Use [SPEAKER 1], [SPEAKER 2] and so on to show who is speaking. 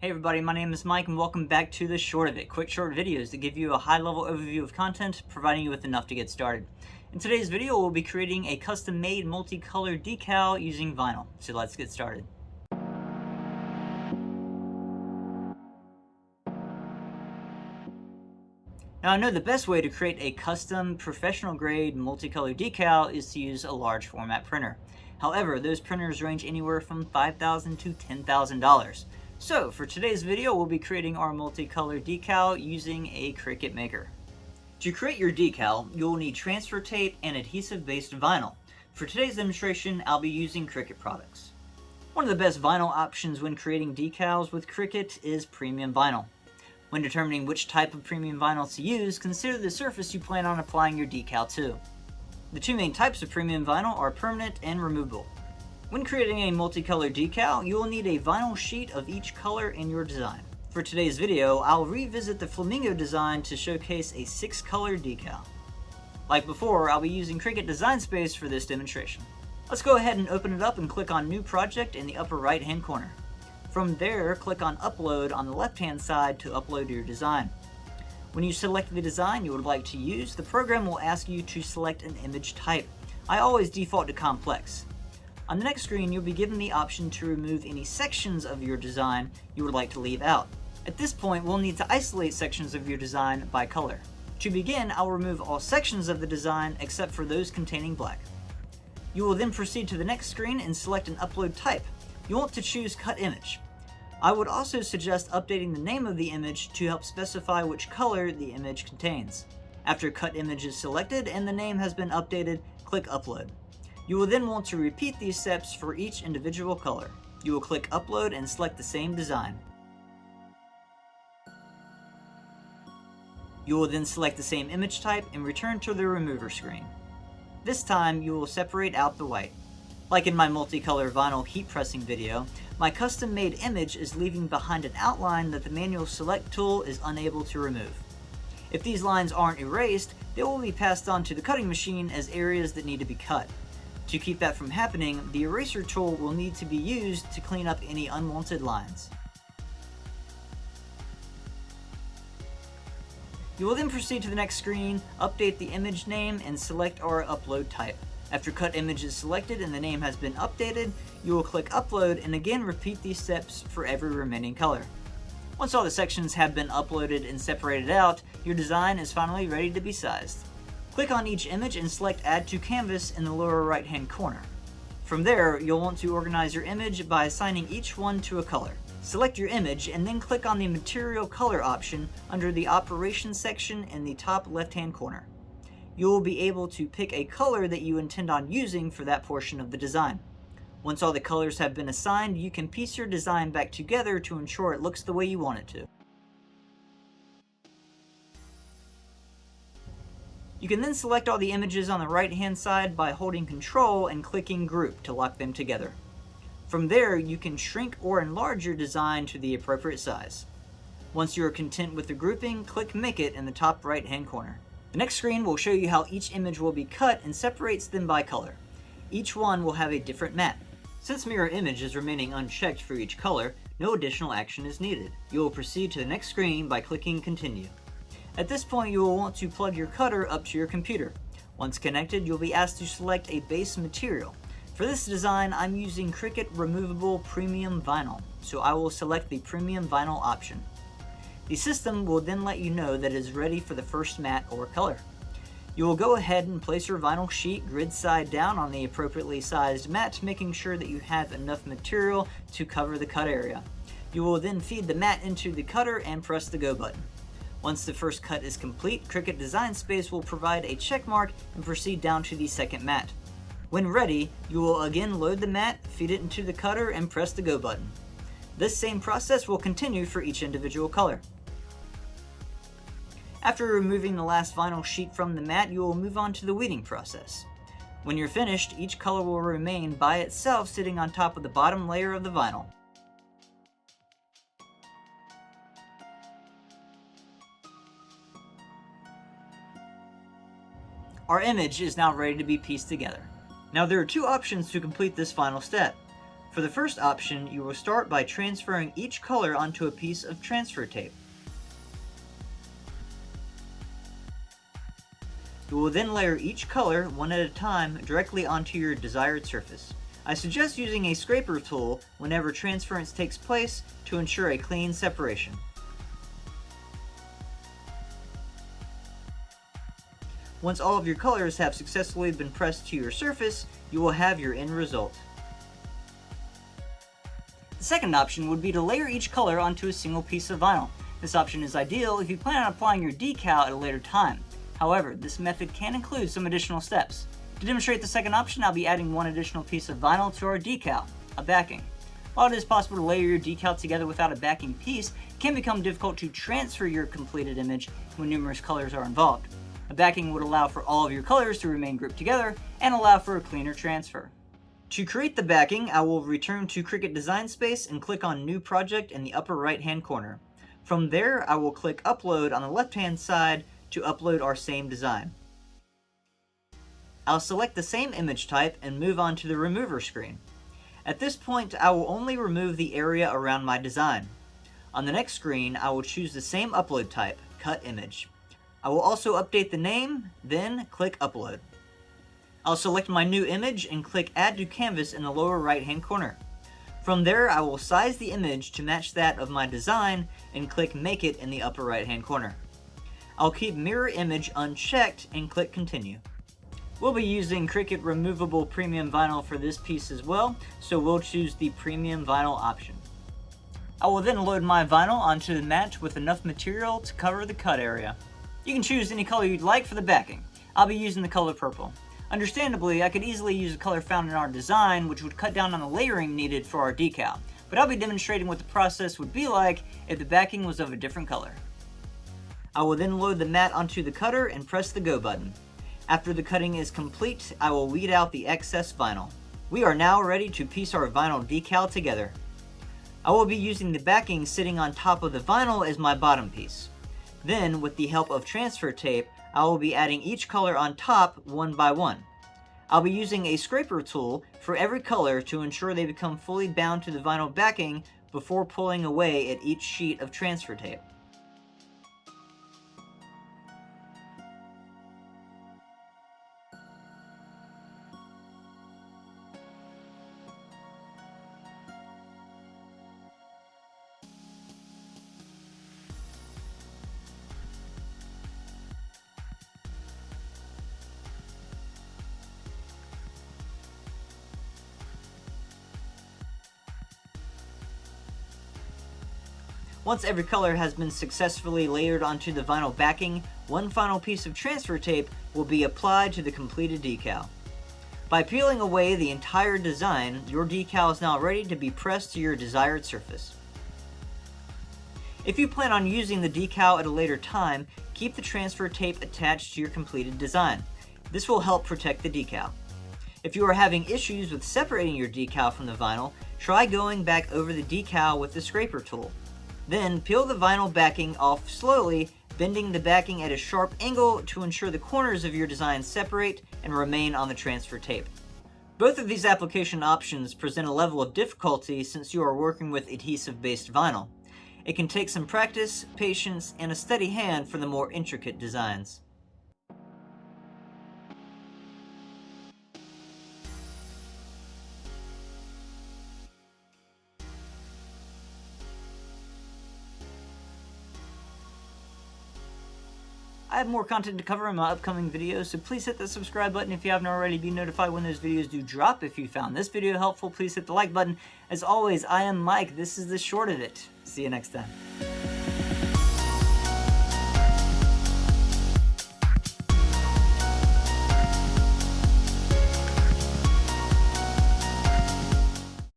[SPEAKER 1] Hey everybody, my name is Mike and welcome back to The Short of It, quick short videos that give you a high-level overview of content, providing you with enough to get started. In today's video, we'll be creating a custom-made multicolor decal using vinyl, so let's get started. Now I know the best way to create a custom, professional-grade multicolor decal is to use a large format printer. However, those printers range anywhere from $5,000 to $10,000. So, for today's video, we'll be creating our multicolor decal using a Cricut Maker. To create your decal, you'll need transfer tape and adhesive-based vinyl. For today's demonstration, I'll be using Cricut products. One of the best vinyl options when creating decals with Cricut is premium vinyl. When determining which type of premium vinyl to use, consider the surface you plan on applying your decal to. The two main types of premium vinyl are permanent and removable. When creating a multicolor decal, you will need a vinyl sheet of each color in your design. For today's video, I'll revisit the flamingo design to showcase a 6-color decal. Like before, I'll be using Cricut Design Space for this demonstration. Let's go ahead and open it up and click on New Project in the upper right-hand corner. From there, click on Upload on the left-hand side to upload your design. When you select the design you would like to use, the program will ask you to select an image type. I always default to complex. On the next screen, you'll be given the option to remove any sections of your design you would like to leave out. At this point, we'll need to isolate sections of your design by color. To begin, I'll remove all sections of the design except for those containing black. You will then proceed to the next screen and select an upload type. You want to choose Cut Image. I would also suggest updating the name of the image to help specify which color the image contains. After Cut Image is selected and the name has been updated, click Upload. You will then want to repeat these steps for each individual color. You will click Upload and select the same design. You will then select the same image type and return to the remover screen. This time, you will separate out the white. Like in my multicolor vinyl heat pressing video, my custom-made image is leaving behind an outline that the manual select tool is unable to remove. If these lines aren't erased, they will be passed on to the cutting machine as areas that need to be cut. To keep that from happening, the eraser tool will need to be used to clean up any unwanted lines. You will then proceed to the next screen, update the image name, and select our upload type. After Cut Image is selected and the name has been updated, you will click Upload and again repeat these steps for every remaining color. Once all the sections have been uploaded and separated out, your design is finally ready to be sized. Click on each image and select Add to Canvas in the lower right-hand corner. From there, you'll want to organize your image by assigning each one to a color. Select your image and then click on the Material Color option under the Operations section in the top left-hand corner. You will be able to pick a color that you intend on using for that portion of the design. Once all the colors have been assigned, you can piece your design back together to ensure it looks the way you want it to. You can then select all the images on the right-hand side by holding Ctrl and clicking Group to lock them together. From there, you can shrink or enlarge your design to the appropriate size. Once you are content with the grouping, click Make It in the top right-hand corner. The next screen will show you how each image will be cut and separates them by color. Each one will have a different mat. Since Mirror Image is remaining unchecked for each color, no additional action is needed. You will proceed to the next screen by clicking Continue. At this point, you will want to plug your cutter up to your computer. Once connected, you'll be asked to select a base material. For this design, I'm using Cricut Removable Premium Vinyl, so I will select the Premium Vinyl option. The system will then let you know that it is ready for the first mat or color. You will go ahead and place your vinyl sheet grid side down on the appropriately sized mat, making sure that you have enough material to cover the cut area. You will then feed the mat into the cutter and press the Go button. Once the first cut is complete, Cricut Design Space will provide a check mark and proceed down to the second mat. When ready, you will again load the mat, feed it into the cutter, and press the Go button. This same process will continue for each individual color. After removing the last vinyl sheet from the mat, you will move on to the weeding process. When you're finished, each color will remain by itself sitting on top of the bottom layer of the vinyl. Our image is now ready to be pieced together. Now there are two options to complete this final step. For the first option, you will start by transferring each color onto a piece of transfer tape. You will then layer each color one at a time directly onto your desired surface. I suggest using a scraper tool whenever transference takes place to ensure a clean separation. Once all of your colors have successfully been pressed to your surface, you will have your end result. The second option would be to layer each color onto a single piece of vinyl. This option is ideal if you plan on applying your decal at a later time. However, this method can include some additional steps. To demonstrate the second option, I'll be adding one additional piece of vinyl to our decal, a backing. While it is possible to layer your decal together without a backing piece, it can become difficult to transfer your completed image when numerous colors are involved. A backing would allow for all of your colors to remain grouped together and allow for a cleaner transfer. To create the backing, I will return to Cricut Design Space and click on New Project in the upper right hand corner. From there, I will click Upload on the left hand side to upload our same design. I'll select the same image type and move on to the Remover screen. At this point, I will only remove the area around my design. On the next screen, I will choose the same upload type, Cut Image. I will also update the name, then click Upload. I'll select my new image and click Add to Canvas in the lower right hand corner. From there, I will size the image to match that of my design and click Make It in the upper right hand corner. I'll keep Mirror Image unchecked and click Continue. We'll be using Cricut Removable Premium Vinyl for this piece as well, so we'll choose the Premium Vinyl option. I will then load my vinyl onto the mat with enough material to cover the cut area. You can choose any color you'd like for the backing. I'll be using the color purple. Understandably, I could easily use a color found in our design, which would cut down on the layering needed for our decal, but I'll be demonstrating what the process would be like if the backing was of a different color. I will then load the mat onto the cutter and press the Go button. After the cutting is complete, I will weed out the excess vinyl. We are now ready to piece our vinyl decal together. I will be using the backing sitting on top of the vinyl as my bottom piece. Then, with the help of transfer tape, I will be adding each color on top one by one. I'll be using a scraper tool for every color to ensure they become fully bound to the vinyl backing before pulling away at each sheet of transfer tape. Once every color has been successfully layered onto the vinyl backing, one final piece of transfer tape will be applied to the completed decal. By peeling away the entire design, your decal is now ready to be pressed to your desired surface. If you plan on using the decal at a later time, keep the transfer tape attached to your completed design. This will help protect the decal. If you are having issues with separating your decal from the vinyl, try going back over the decal with the scraper tool. Then peel the vinyl backing off slowly, bending the backing at a sharp angle to ensure the corners of your design separate and remain on the transfer tape. Both of these application options present a level of difficulty since you are working with adhesive-based vinyl. It can take some practice, patience, and a steady hand for the more intricate designs. I have more content to cover in my upcoming videos, so please hit the subscribe button if you haven't already. Be notified when those videos do drop. If you found this video helpful, please hit the like button. As always, I am Mike. This is the short of it. See you next time.